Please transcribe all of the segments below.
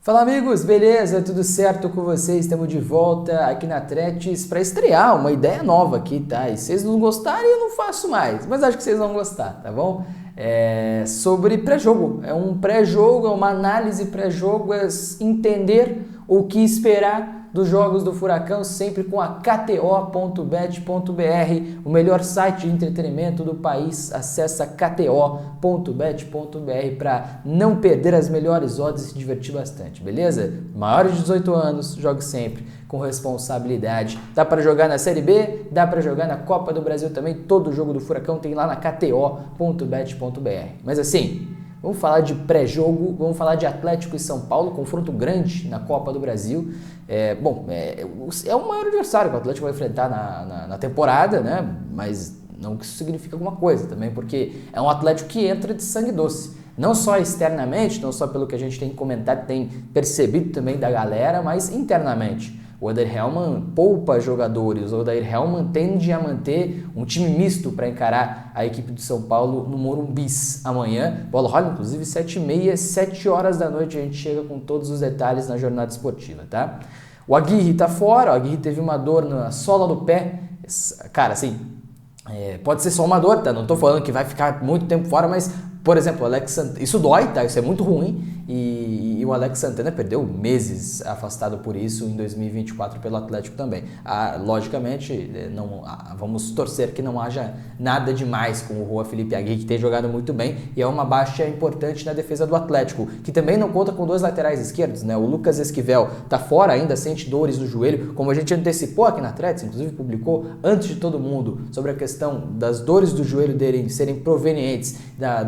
Fala amigos, beleza? Tudo certo com vocês? Estamos de volta aqui na Tretes para estrear uma ideia nova aqui, tá? E se vocês não gostarem, eu não faço mais, mas acho que vocês vão gostar, tá bom? Sobre pré-jogo. É um pré-jogo, é uma análise pré-jogo, é entender o que esperar dos jogos do Furacão, sempre com a kto.bet.br, o melhor site de entretenimento do país. Acessa kto.bet.br para não perder as melhores odds e se divertir bastante, beleza? Maiores de 18 anos, jogue sempre com responsabilidade. Dá para jogar na Série B, dá para jogar na Copa do Brasil também. Todo jogo do Furacão tem lá na kto.bet.br. Mas assim, vamos falar de pré-jogo, vamos falar de Atlético e São Paulo, confronto grande na Copa do Brasil. É o maior adversário que o Atlético vai enfrentar na temporada, né? Mas não que isso signifique alguma coisa também, porque é um Atlético que entra de sangue doce. Não só externamente, não só pelo que a gente tem comentado, tem percebido também da galera, mas internamente. O Odair Hellmann poupa jogadores, o Odair Hellmann tende a manter um time misto para encarar a equipe do São Paulo no Morumbi amanhã. Bola rola, inclusive, 7h30, 7 horas da noite, a gente chega com todos os detalhes na jornada esportiva, tá? O Aguirre tá fora, o Aguirre teve uma dor na sola do pé. Cara, assim, pode ser só uma dor, tá? Não tô falando que vai ficar muito tempo fora, mas, por exemplo, o Alex Santana, isso dói, tá? Isso é muito ruim. E o Alex Santana perdeu meses afastado por isso em 2024 pelo Atlético também. Logicamente, vamos torcer que não haja nada demais com o Juan Felipe Aguirre, que tem jogado muito bem, e é uma baixa importante na defesa do Atlético, que também não conta com dois laterais esquerdos, né? O Lucas Esquivel tá fora ainda, sente dores no joelho, como a gente antecipou aqui na Tretes, inclusive publicou antes de todo mundo sobre a questão das dores do joelho dele serem provenientes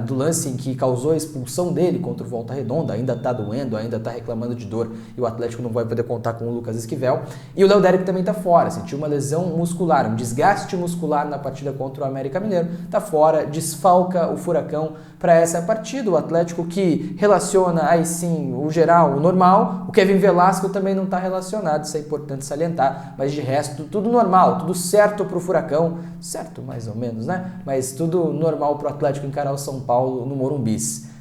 do lance em que causou a expulsão dele contra o Volta Redonda. Ainda tá doendo, ainda tá reclamando de dor e o Atlético não vai poder contar com o Lucas Esquivel. E o Léo Derek também tá fora, sentiu uma lesão muscular, um desgaste muscular na partida contra o América Mineiro, tá fora, desfalca o Furacão para essa partida. O Atlético que relaciona aí sim o geral, o normal. O Kevin Velasco também não tá relacionado, isso é importante salientar, mas de resto tudo normal, tudo certo pro Furacão, certo mais ou menos, né? Mas tudo normal pro Atlético encarar o São Paulo no Morumbi.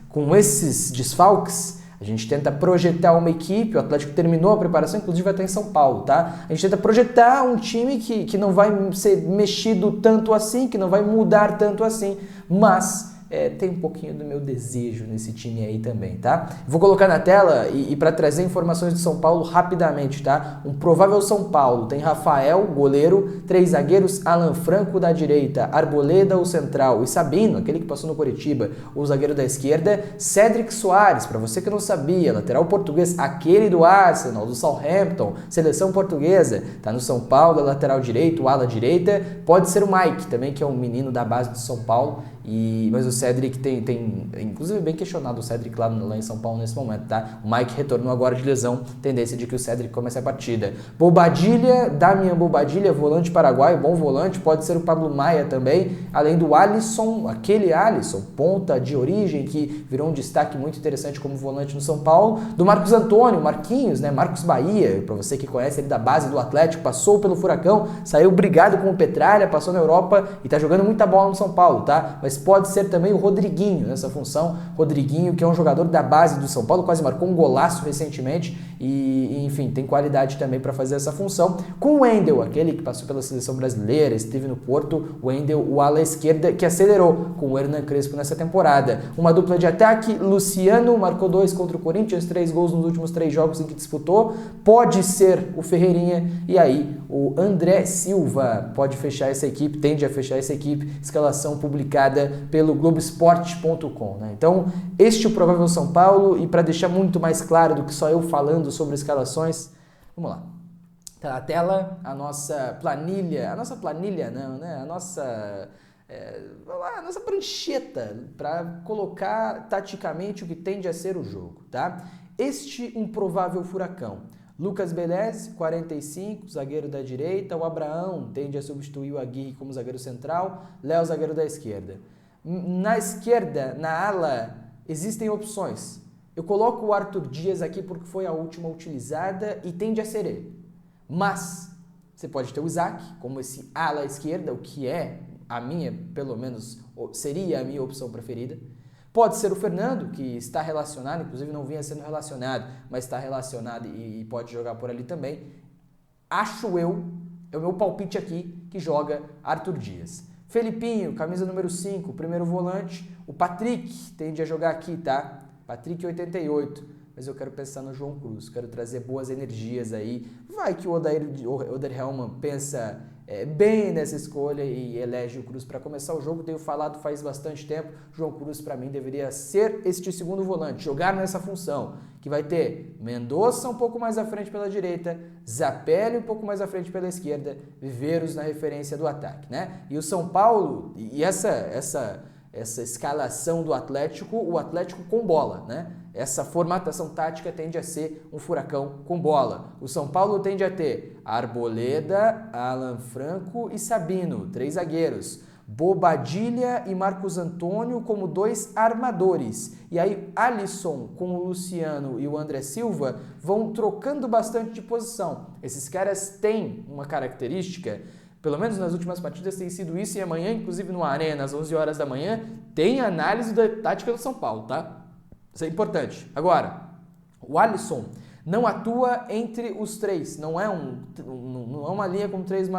Com esses desfalques, a gente tenta projetar uma equipe, o Atlético terminou a preparação, inclusive vai estar em São Paulo, tá? A gente tenta projetar um time que não vai ser mexido tanto assim, que não vai mudar tanto assim, mas tem um pouquinho do meu desejo nesse time aí também, tá? Vou colocar na tela e para trazer informações de São Paulo rapidamente, tá? Um provável São Paulo tem Rafael, goleiro, 3 zagueiros, Alan Franco da direita, Arboleda, o central, e Sabino, aquele que passou no Coritiba, o zagueiro da esquerda, Cédric Soares, para você que não sabia, lateral português, aquele do Arsenal, do Southampton, seleção portuguesa, tá no São Paulo, lateral direito, ala direita, pode ser o Mike também, que é um menino da base do São Paulo, mas o Cédric tem inclusive bem questionado o Cédric lá em São Paulo nesse momento, tá? O Mike retornou agora de lesão, tendência de que o Cédric comece a partida. Bobadilha, Damian Bobadilha, volante paraguaio, bom volante, pode ser o Pablo Maia também, além do Alisson, aquele Alisson, ponta de origem, que virou um destaque muito interessante como volante no São Paulo, do Marcos Antônio, Marquinhos, né? Marcos Bahia, para você que conhece ele da base do Atlético, passou pelo Furacão, saiu brigado com o Petralha, passou na Europa e tá jogando muita bola no São Paulo, tá? Mas pode ser também o Rodriguinho nessa função. Rodriguinho, que é um jogador da base do São Paulo, quase marcou um golaço recentemente e enfim, tem qualidade também para fazer essa função. Com o Wendel, aquele que passou pela seleção brasileira, esteve no Porto, o Wendel, o ala esquerda, que acelerou com o Hernan Crespo nessa temporada. Uma dupla de ataque, Luciano marcou 2 contra o Corinthians, 3 gols nos últimos 3 jogos em que disputou. Pode ser o Ferreirinha e aí o André Silva pode fechar essa equipe, tende a fechar essa equipe, escalação publicada pelo Globoesporte.com, né? Então, este é o provável São Paulo, e para deixar muito mais claro do que só eu falando sobre escalações, vamos lá. Tá na tela a nossa planilha não, né? A nossa prancheta para colocar taticamente o que tende a ser o jogo, tá? Um provável Furacão. Lucas Belez, 45, zagueiro da direita. O Abraão tende a substituir o Aguirre como zagueiro central. Léo, zagueiro da esquerda. Na esquerda, na ala, existem opções. Eu coloco o Arthur Dias aqui porque foi a última utilizada e tende a ser ele. Mas você pode ter o Isaac como esse ala esquerda, o que é a minha, pelo menos, seria a minha opção preferida. Pode ser o Fernando, que está relacionado, inclusive não vinha sendo relacionado, mas está relacionado e pode jogar por ali também. Acho eu, é o meu palpite aqui, que joga Arthur Dias. Felipinho, camisa número 5, primeiro volante. O Patrick tende a jogar aqui, tá? Patrick 88, mas eu quero pensar no João Cruz, quero trazer boas energias aí. Vai que o Oder Hellmann pensa bem nessa escolha e elege o Cruz para começar o jogo. Tenho falado faz bastante tempo, João Cruz para mim deveria ser este segundo volante, jogar nessa função, que vai ter Mendonça um pouco mais à frente pela direita, Zapelli um pouco mais à frente pela esquerda, Viveiros na referência do ataque, né? E o São Paulo, e essa escalação do Atlético, o Atlético com bola, né? Essa formatação tática tende a ser um furacão com bola. O São Paulo tende a ter Arboleda, Alan Franco e Sabino, 3 zagueiros. Bobadilha e Marcos Antônio como 2 armadores. E aí Alisson com o Luciano e o André Silva vão trocando bastante de posição. Esses caras têm uma característica, pelo menos nas últimas partidas tem sido isso, e amanhã, inclusive no Arena, às 11 horas da manhã, tem análise da tática do São Paulo, tá? Isso é importante. Agora, o Alisson não atua entre os 3, não é uma linha com 3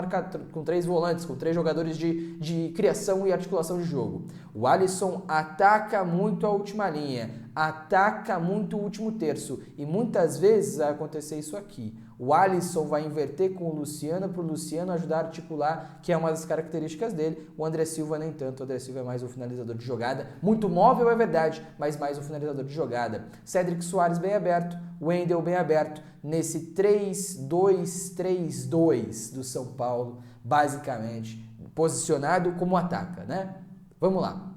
volantes, com 3 jogadores de criação e articulação de jogo. O Alisson ataca muito a última linha, ataca muito o último terço, e muitas vezes vai acontecer isso aqui. O Alisson vai inverter com o Luciano para o Luciano ajudar a articular, que é uma das características dele. O André Silva nem tanto, o André Silva é mais um finalizador de jogada, muito móvel é verdade, mas mais um finalizador de jogada. Cédric Soares bem aberto, Wendel bem aberto, nesse 3-2-3-2 do São Paulo, basicamente, posicionado como ataca, né? Vamos lá.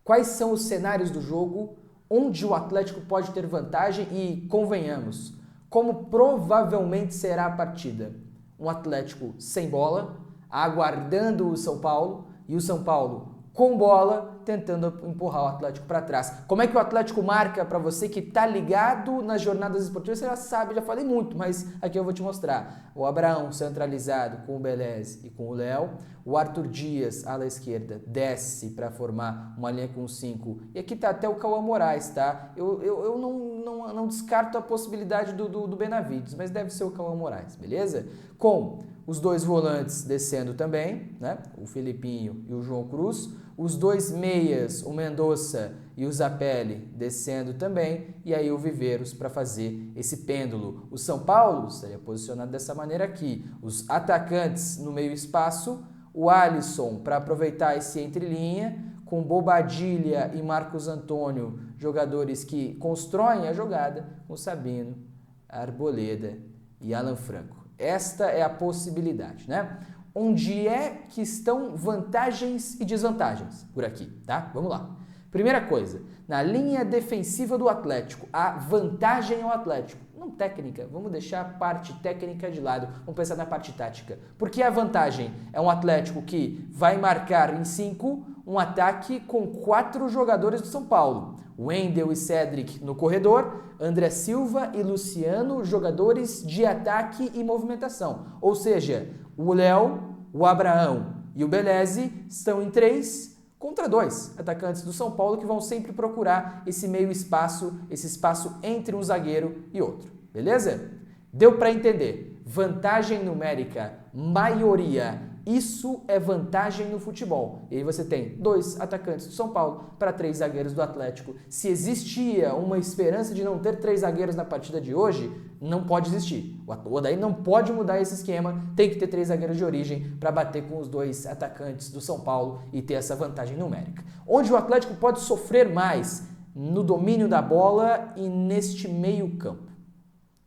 Quais são os cenários do jogo onde o Atlético pode ter vantagem e, convenhamos, como provavelmente será a partida? Um Atlético sem bola, aguardando o São Paulo, e o São Paulo com bola, tentando empurrar o Atlético para trás. Como é que o Atlético marca? Para você que está ligado nas jornadas esportivas, você já sabe, já falei muito, mas aqui eu vou te mostrar. O Abraão centralizado com o Belez e com o Léo. O Arthur Dias, ala esquerda, desce para formar uma linha com 5. E aqui está até o Cauã Moraes, tá? Eu não descarto a possibilidade do Benavides, mas deve ser o Cauã Moraes, beleza? Com os 2 volantes descendo também, né? O Felipinho e o João Cruz. Os 2 meias, o Mendonça e o Zapelli, descendo também. E aí o Viveiros para fazer esse pêndulo. O São Paulo estaria posicionado dessa maneira aqui. Os atacantes no meio espaço. O Alisson para aproveitar esse entrelinha. Com Bobadilha e Marcos Antônio, jogadores que constroem a jogada. Com Sabino, Arboleda e Alan Franco. Esta é a possibilidade, né? Onde é que estão vantagens e desvantagens por aqui, tá? Vamos lá. Primeira coisa, na linha defensiva do Atlético, a vantagem ao Atlético. Não técnica, vamos deixar a parte técnica de lado, vamos pensar na parte tática. Porque a vantagem é um Atlético que vai marcar em 5 um ataque com 4 jogadores do São Paulo. Wendel e Cédric no corredor, André Silva e Luciano, jogadores de ataque e movimentação. Ou seja, o Léo, o Abraão e o Beleze estão em 3 contra 2 atacantes do São Paulo que vão sempre procurar esse meio espaço, esse espaço entre um zagueiro e outro. Beleza? Deu para entender? Vantagem numérica, maioria. Isso é vantagem no futebol. E aí você tem 2 atacantes do São Paulo para 3 zagueiros do Atlético. Se existia uma esperança de não ter 3 zagueiros na partida de hoje, não pode existir. O Odair não pode mudar esse esquema, tem que ter 3 zagueiros de origem para bater com os 2 atacantes do São Paulo e ter essa vantagem numérica. Onde o Atlético pode sofrer mais? No domínio da bola e neste meio campo.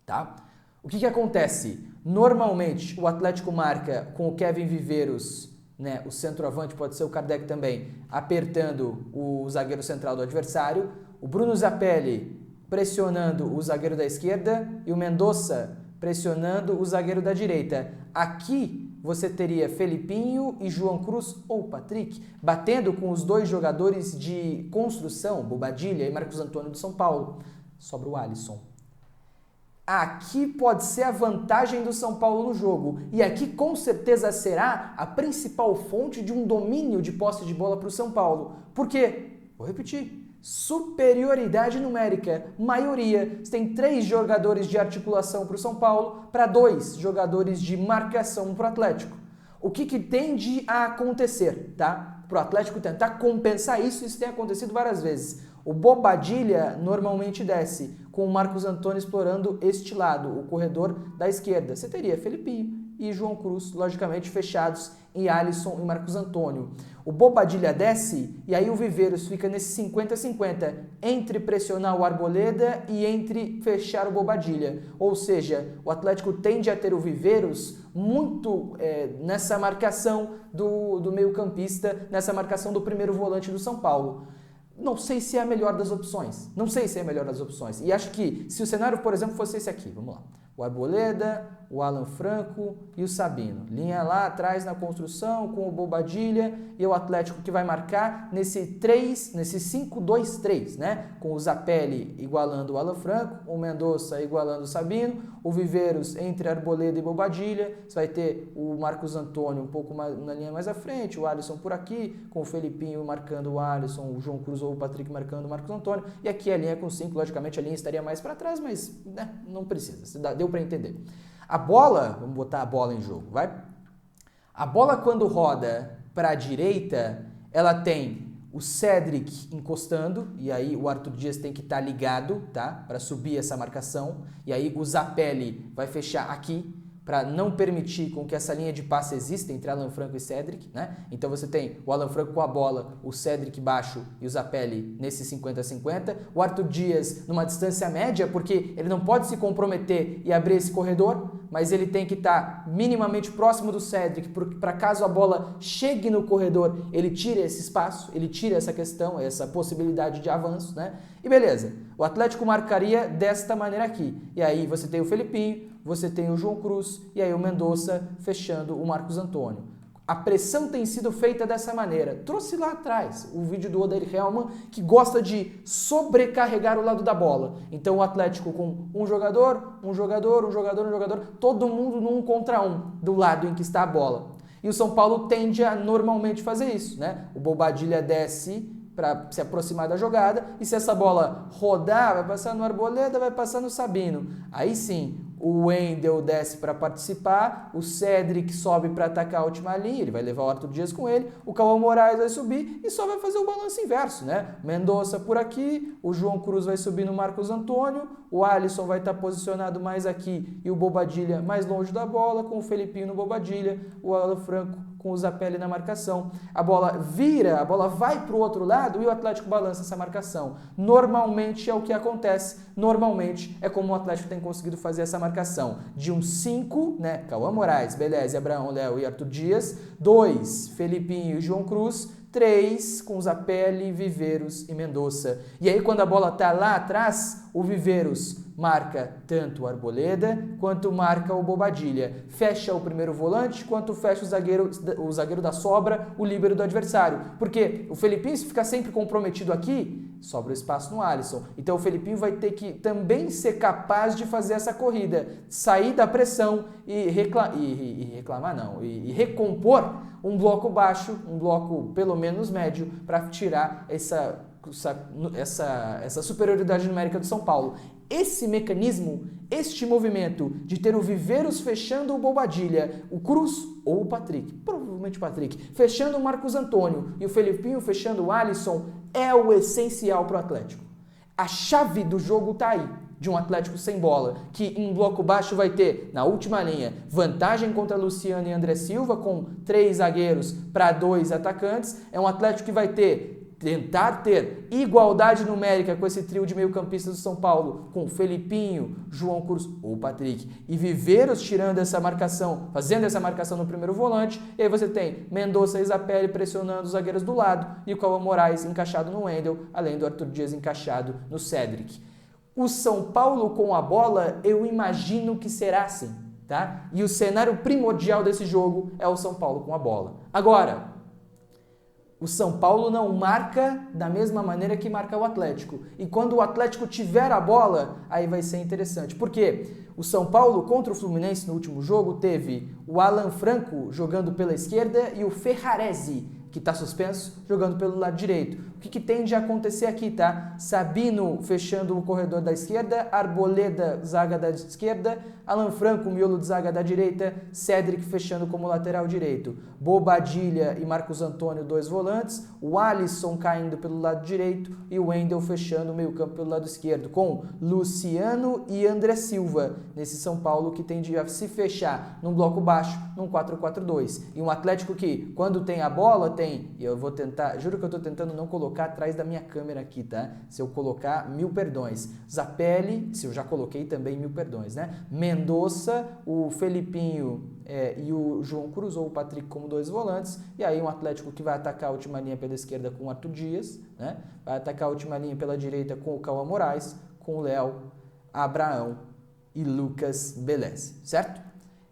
Tá? O que acontece? Normalmente o Atlético marca com o Kevin Viveiros, né, o centroavante, pode ser o Kardec também, apertando o zagueiro central do adversário, o Bruno Zapelli pressionando o zagueiro da esquerda e o Mendonça pressionando o zagueiro da direita. Aqui você teria Felipinho e João Cruz ou Patrick batendo com os 2 jogadores de construção, Bobadilha e Marcos Antônio do São Paulo. Sobra o Alisson. Aqui pode ser a vantagem do São Paulo no jogo. E aqui com certeza será a principal fonte de um domínio de posse de bola para o São Paulo. Por quê? Vou repetir. superioridade numérica, maioria. Você tem 3 jogadores de articulação para o São Paulo, para 2 jogadores de marcação para o Atlético. O que tende a acontecer, tá? Para o Atlético tentar compensar isso tem acontecido várias vezes. O Bobadilla normalmente desce, com o Marcos Antônio explorando este lado, o corredor da esquerda. Você teria Felipinho e João Cruz, logicamente, fechados em Alisson e Marcos Antônio. O Bobadilla desce e aí o Viveiros fica nesse 50-50, entre pressionar o Arboleda e entre fechar o Bobadilla. Ou seja, o Atlético tende a ter o Viveiros muito nessa marcação do meio-campista, nessa marcação do primeiro volante do São Paulo. Não sei se é a melhor das opções. Não sei se é a melhor das opções. E acho que se o cenário, por exemplo, fosse esse aqui, vamos lá. O Arboleda, o Alan Franco e o Sabino. Linha lá atrás na construção com o Bobadilla e o Atlético que vai marcar nesse 5-2-3, né? Com o Zapelli igualando o Alan Franco, o Mendonça igualando o Sabino, o Viveiros entre Arboleda e Bobadilla. Você vai ter o Marcos Antônio um pouco mais, na linha mais à frente, o Alisson por aqui, com o Felipinho marcando o Alisson, o João Cruz ou o Patrick marcando o Marcos Antônio. E aqui a linha com 5, logicamente a linha estaria mais para trás, mas né, não precisa, deu para entender. A bola, vamos botar a bola em jogo, vai? A bola quando roda para a direita, ela tem o Cedric encostando, e aí o Arthur Dias tem que estar ligado, tá? Para subir essa marcação, e aí o Zapelli vai fechar aqui, para não permitir com que essa linha de passe exista entre Alan Franco e Cedric, né? Então você tem o Alan Franco com a bola, o Cedric baixo e o Zapelli nesse 50-50. O Arthur Dias numa distância média, porque ele não pode se comprometer e abrir esse corredor, mas ele tem que estar minimamente próximo do Cedric, para caso a bola chegue no corredor, ele tire esse espaço, ele tira essa questão, essa possibilidade de avanço, né? E beleza, o Atlético marcaria desta maneira aqui. E aí você tem o Felipinho, você tem o João Cruz e aí o Mendonça fechando o Marcos Antônio. A pressão tem sido feita dessa maneira. Trouxe lá atrás o vídeo do Odair Hellmann, que gosta de sobrecarregar o lado da bola. Então o Atlético com um jogador, todo mundo no 1 contra 1 do lado em que está a bola. E o São Paulo tende a normalmente fazer isso, né? O Bobadilla desce para se aproximar da jogada, e se essa bola rodar, vai passar no Arboleda, vai passar no Sabino. Aí sim, o Wendel desce para participar, o Cedric sobe para atacar a última linha, ele vai levar o Arthur Dias com ele, o Cauã Moraes vai subir e só vai fazer o balanço inverso, né? Mendonça por aqui, o João Cruz vai subir no Marcos Antônio, o Alisson vai estar posicionado mais aqui e o Bobadilla mais longe da bola, com o Felipinho no Bobadilla, o Alan Franco com o Zapelli na marcação. A bola vira, a bola vai para o outro lado e o Atlético balança essa marcação. Normalmente é o que acontece, normalmente é como o Atlético tem conseguido fazer essa marcação. De um 5, né, Cauã Moraes, Beleza, Abraão, Léo e Arthur Dias. 2, Felipinho e João Cruz. 3, com Zapelli, Viveiros e Mendonça. E aí quando a bola está lá atrás, o Viveiros marca tanto o Arboleda quanto marca o Bobadilla. Fecha o primeiro volante, quanto fecha o zagueiro da sobra, o líbero do adversário. Porque o Felipinho, se ficar sempre comprometido aqui, sobra espaço no Alisson. Então o Felipinho vai ter que também ser capaz de fazer essa corrida, sair da pressão e recompor um bloco baixo, um bloco pelo menos médio, para tirar essa superioridade numérica do São Paulo. Esse mecanismo, este movimento de ter o Viveiros fechando o Bobadilla, o Cruz ou o Patrick, provavelmente o Patrick, fechando o Marcos Antônio e o Felipinho fechando o Alisson, é o essencial para o Atlético. A chave do jogo está aí, de um Atlético sem bola, que em bloco baixo vai ter, na última linha, vantagem contra Luciano e André Silva, com 3 zagueiros para 2 atacantes. É um Atlético que vai tentar ter igualdade numérica com esse trio de meio-campistas do São Paulo, com Felipinho, João Cruz ou Patrick, e Viveiros tirando essa marcação, fazendo essa marcação no primeiro volante, e aí você tem Mendonça e Zapelli pressionando os zagueiros do lado, e o Cauã Moraes encaixado no Wendel, além do Arthur Dias encaixado no Cedric. O São Paulo com a bola, eu imagino que será assim, tá? E o cenário primordial desse jogo é o São Paulo com a bola. Agora, o São Paulo não marca da mesma maneira que marca o Atlético. E quando o Atlético tiver a bola, aí vai ser interessante. Por quê? O São Paulo contra o Fluminense no último jogo teve o Alan Franco jogando pela esquerda e o Ferraresi, que está suspenso, jogando pelo lado direito. que tende a acontecer aqui, tá? Sabino fechando o corredor da esquerda, Arboleda, zaga da esquerda, Alan Franco, miolo de zaga da direita, Cédric fechando como lateral direito, Bobadilla e Marcos Antônio, 2 volantes, o Alisson caindo pelo lado direito e o Wendel fechando o meio-campo pelo lado esquerdo, com Luciano e André Silva, nesse São Paulo que tende a se fechar num bloco baixo, num 4-4-2. E um Atlético que, quando tem a bola, tem, e eu vou tentar, juro que eu tô tentando não colocar atrás da minha câmera aqui, tá? Se eu colocar, 1000 perdões. Zapelli, se eu já coloquei também, 1000 perdões, né? Mendonça, o Felipinho e o João Cruz ou o Patrick como 2 volantes, e aí um Atlético que vai atacar a última linha pela esquerda com o Arthur Dias, né? Vai atacar a última linha pela direita com o Cauã Moraes, com o Léo, Abraão e Lucas Belez, certo?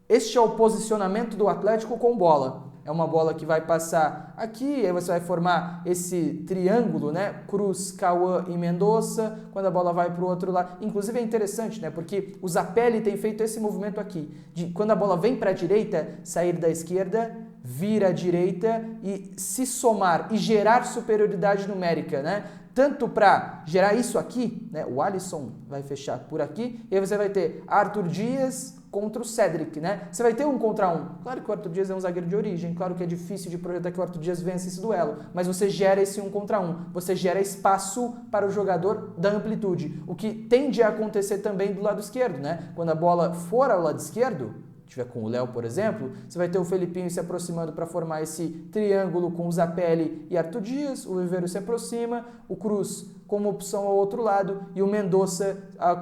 Este é o posicionamento do Atlético com bola. É uma bola que vai passar aqui, aí você vai formar esse triângulo, né? Cruz, Cauã e Mendonça, quando a bola vai para o outro lado. Inclusive é interessante, né? Porque o Zapelli tem feito esse movimento aqui, de quando a bola vem para a direita, sair da esquerda, vir à direita e se somar e gerar superioridade numérica, né? Tanto para gerar isso aqui, né? O Alisson vai fechar por aqui, e aí você vai ter Arthur Dias contra o Cédric, né? Você vai ter 1 contra 1. Claro que o Arthur Dias é um zagueiro de origem, claro que é difícil de projetar que o Arthur Dias vença esse duelo, mas você gera esse 1 contra 1, você gera espaço para o jogador da amplitude, o que tende a acontecer também do lado esquerdo, né? Quando a bola for ao lado esquerdo, tiver com o Léo, por exemplo, você vai ter o Felipinho se aproximando para formar esse triângulo com o Zapelli e Arthur Dias, o Viveiro se aproxima, o Cruz como opção ao outro lado e o Mendonça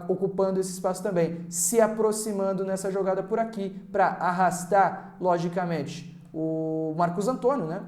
ocupando esse espaço também, se aproximando nessa jogada por aqui para arrastar, logicamente, o Marcos Antônio, né?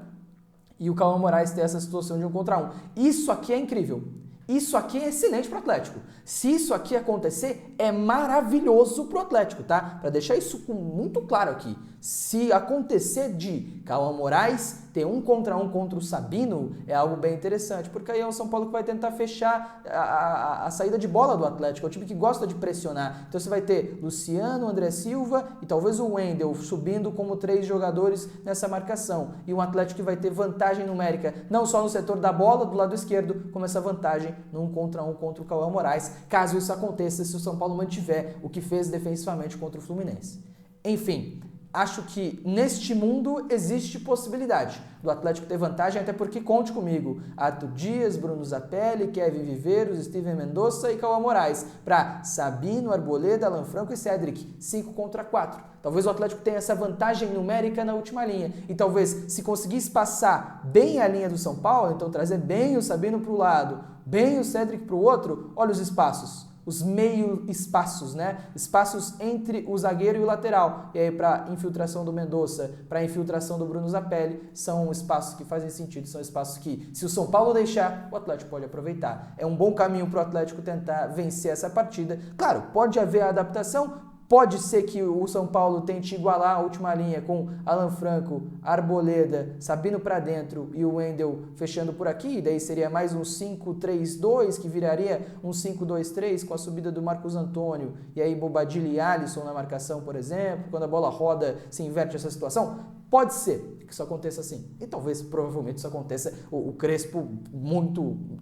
E o Cauã Moraes ter essa situação de 1 contra 1. Isso aqui é incrível. Isso aqui é excelente para o Atlético. Se isso aqui acontecer, é maravilhoso para o Atlético, tá? Para deixar isso muito claro aqui. Se acontecer de Cauã Moraes ter 1 contra 1 contra o Sabino, é algo bem interessante, porque aí é o São Paulo que vai tentar fechar a saída de bola do Atlético. É o time que gosta de pressionar. Então você vai ter Luciano, André Silva e talvez o Wendel subindo como 3 jogadores nessa marcação. E um Atlético que vai ter vantagem numérica, não só no setor da bola, do lado esquerdo, como essa vantagem no 1 contra 1 contra o Cauã Moraes, caso isso aconteça, se o São Paulo mantiver o que fez defensivamente contra o Fluminense. Enfim, acho que neste mundo existe possibilidade do Atlético ter vantagem, até porque, conte comigo, Arthur Dias, Bruno Zapelli, Kevin Viveiros, Steven Mendonça e Cauã Moraes, para Sabino, Arboleda, Alan Franco e Cédric, 5 contra 4. Talvez o Atlético tenha essa vantagem numérica na última linha, e talvez se conseguisse passar bem a linha do São Paulo, então trazer bem o Sabino para o lado, bem o Cédric para o outro, olha os espaços. Os meio espaços, né? Espaços entre o zagueiro e o lateral. E aí, para infiltração do Mendonça, para infiltração do Bruno Zapelli, são espaços que fazem sentido, são espaços que, se o São Paulo deixar, o Atlético pode aproveitar. É um bom caminho para o Atlético tentar vencer essa partida. Claro, pode haver adaptação. Pode ser que o São Paulo tente igualar a última linha com Alan Franco, Arboleda, Sabino para dentro e o Wendel fechando por aqui. Daí seria mais um 5-3-2, que viraria um 5-2-3 com a subida do Marcos Antônio. E aí Bobadilla e Alisson na marcação, por exemplo. Quando a bola roda, se inverte essa situação. Pode ser que isso aconteça assim. E talvez, provavelmente, isso aconteça. O Crespo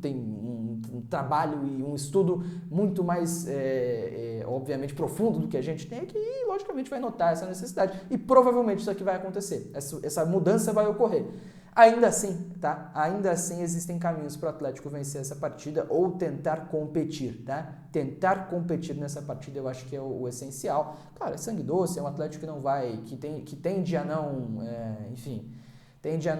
tem um trabalho e um estudo muito mais, obviamente, profundo do que a gente tem aqui e, logicamente, vai notar essa necessidade. E provavelmente isso aqui vai acontecer. Essa mudança vai ocorrer. Ainda assim, tá? Ainda assim existem caminhos para o Atlético vencer essa partida ou tentar competir, tá? Tentar competir nessa partida eu acho que é o essencial. Claro, é sangue doce, é um Atlético que não vai, que tende a não, tende a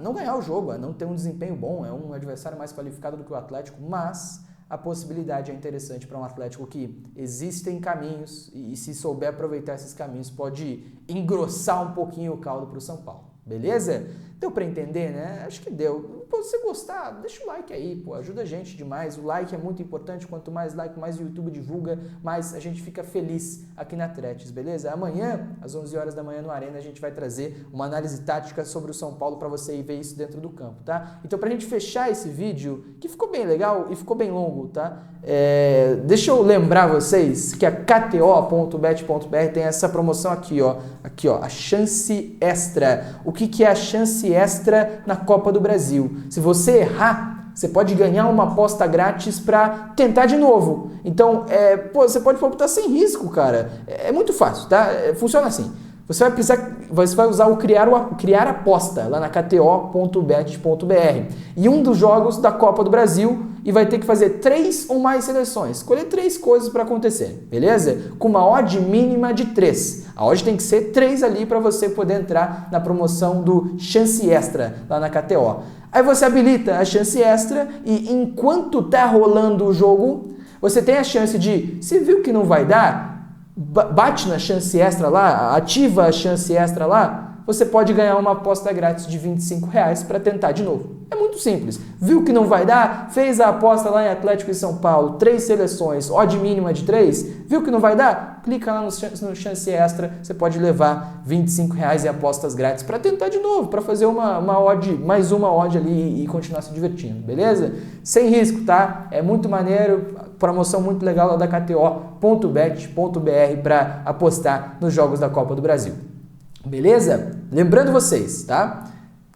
não ganhar o jogo, a não ter um desempenho bom, é um adversário mais qualificado do que o Atlético, mas a possibilidade é interessante para um Atlético que existem caminhos e se souber aproveitar esses caminhos pode engrossar um pouquinho o caldo para o São Paulo, beleza? Deu para entender, né? Acho que deu. pô, se você gostar, deixa o like aí, pô, ajuda a gente demais. O like é muito importante, quanto mais like, mais o YouTube divulga, mais a gente fica feliz aqui na Tretes, beleza? Amanhã, às 11 horas da manhã no Arena, a gente vai trazer uma análise tática sobre o São Paulo para você ir ver isso dentro do campo, tá? Então, pra gente fechar esse vídeo, que ficou bem legal e ficou bem longo, tá? Deixa eu lembrar vocês que a KTO.bet.br tem essa promoção aqui, ó, a chance extra. O que é a chance extra na Copa do Brasil? Se você errar, você pode ganhar uma aposta grátis para tentar de novo. Então, você pode optar sem risco, cara. É muito fácil, tá? Funciona assim. Você vai usar o criar aposta lá na kto.bet.br e um dos jogos da Copa do Brasil e vai ter que fazer 3 ou mais seleções. Escolher 3 coisas para acontecer, beleza? Com uma odd mínima de 3. A odd tem que ser 3 ali para você poder entrar na promoção do chance extra lá na KTO. Aí você habilita a chance extra e enquanto tá rolando o jogo, você tem a chance de, se viu que não vai dar, bate na chance extra lá, ativa a chance extra lá, você pode ganhar uma aposta grátis de R$25 para tentar de novo. É muito simples. Viu que não vai dar? Fez a aposta lá em Atlético e São Paulo, 3 seleções, odd mínima de 3. Viu que não vai dar? Clica lá no chance extra, você pode levar R$25 em apostas grátis para tentar de novo, para fazer uma odd, mais uma odd ali e continuar se divertindo, beleza? Sem risco, tá? É muito maneiro, promoção muito legal lá da kto.bet.br para apostar nos jogos da Copa do Brasil. Beleza? Lembrando vocês, tá?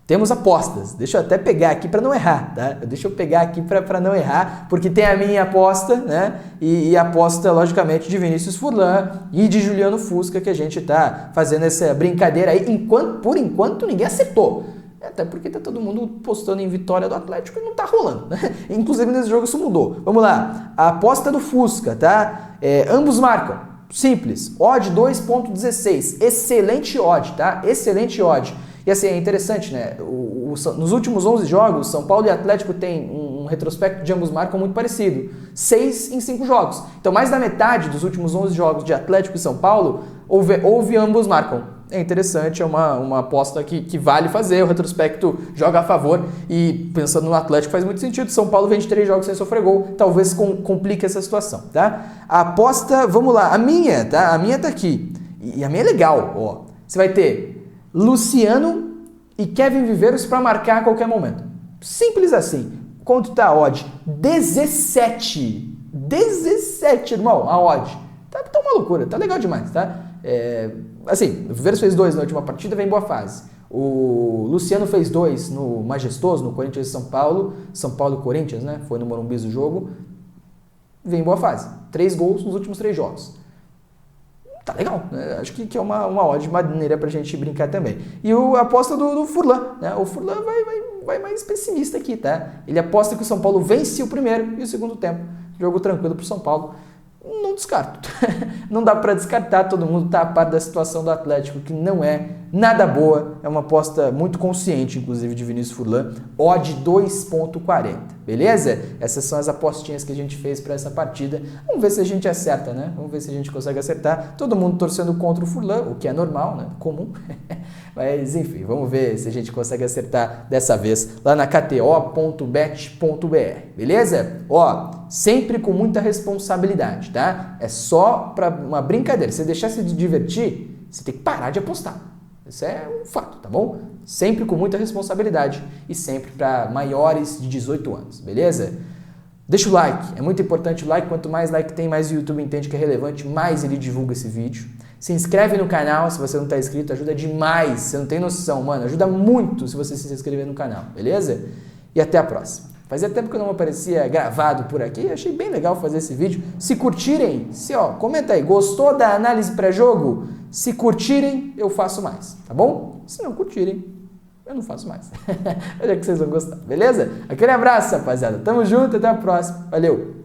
Temos apostas. Deixa eu até pegar aqui para não errar, tá? Deixa eu pegar aqui para não errar, porque tem a minha aposta, né? E a aposta, logicamente, de Vinícius Furlan e de Juliano Fusca, que a gente tá fazendo essa brincadeira aí, por enquanto ninguém acertou. Até porque tá todo mundo postando em vitória do Atlético e não tá rolando, né? Inclusive nesse jogo isso mudou. Vamos lá. A aposta do Fusca, tá? Ambos marcam. Simples, odd 2.16, excelente odd, tá? Excelente odd. E assim, é interessante, né? Nos últimos 11 jogos, São Paulo e Atlético têm um retrospecto de ambos marcam muito parecido. 6 em 5 jogos. Então, mais da metade dos últimos 11 jogos de Atlético e São Paulo, houve ambos marcam. É interessante, é uma aposta que vale fazer, o retrospecto joga a favor e pensando no Atlético faz muito sentido, São Paulo vem de 3 jogos sem sofrer gol, talvez complique essa situação, tá? A aposta, vamos lá, a minha tá aqui, e a minha é legal, ó, você vai ter Luciano e Kevin Viveiros para marcar a qualquer momento, simples assim. Quanto tá a odd? 17, irmão, a odd, tá uma loucura, tá legal demais, tá? Assim, o Viveiros fez 2 na última partida, vem em boa fase. O Luciano fez 2 no Majestoso, no Corinthians e São Paulo e Corinthians, né? Foi no Morumbi do jogo. Vem em boa fase. 3 gols nos últimos 3 jogos. Tá legal, né? Acho que é uma odd maneira pra gente brincar também. E a aposta do Furlan, né? O Furlan vai mais pessimista aqui, tá? Ele aposta que o São Paulo vence o primeiro e o segundo tempo. Jogo tranquilo pro São Paulo. Não descarto. Não dá para descartar, todo mundo está a par da situação do Atlético, que não é nada boa. É uma aposta muito consciente, inclusive, de Vinícius Furlan. Odd 2.40, beleza? Essas são as apostinhas que a gente fez para essa partida. Vamos ver se a gente acerta, né? Vamos ver se a gente consegue acertar. Todo mundo torcendo contra o Furlan, o que é normal, né? Comum. Mas, enfim, vamos ver se a gente consegue acertar dessa vez lá na kto.bet.br, beleza? Ó, sempre com muita responsabilidade, tá? É só para uma brincadeira. Se você deixar se divertir, você tem que parar de apostar. Isso é um fato, tá bom? Sempre com muita responsabilidade e sempre para maiores de 18 anos, beleza? Deixa o like, é muito importante o like. Quanto mais like tem, mais o YouTube entende que é relevante, mais ele divulga esse vídeo. Se inscreve no canal se você não está inscrito, ajuda demais, você não tem noção, mano, ajuda muito se você se inscrever no canal, beleza? E até a próxima. Fazia tempo que eu não aparecia gravado por aqui, achei bem legal fazer esse vídeo. Se curtirem, comenta aí, gostou da análise pré-jogo? Se curtirem, eu faço mais, tá bom? Se não curtirem, eu não faço mais. Olha que vocês vão gostar, beleza? Aquele abraço, rapaziada. Tamo junto, até a próxima. Valeu!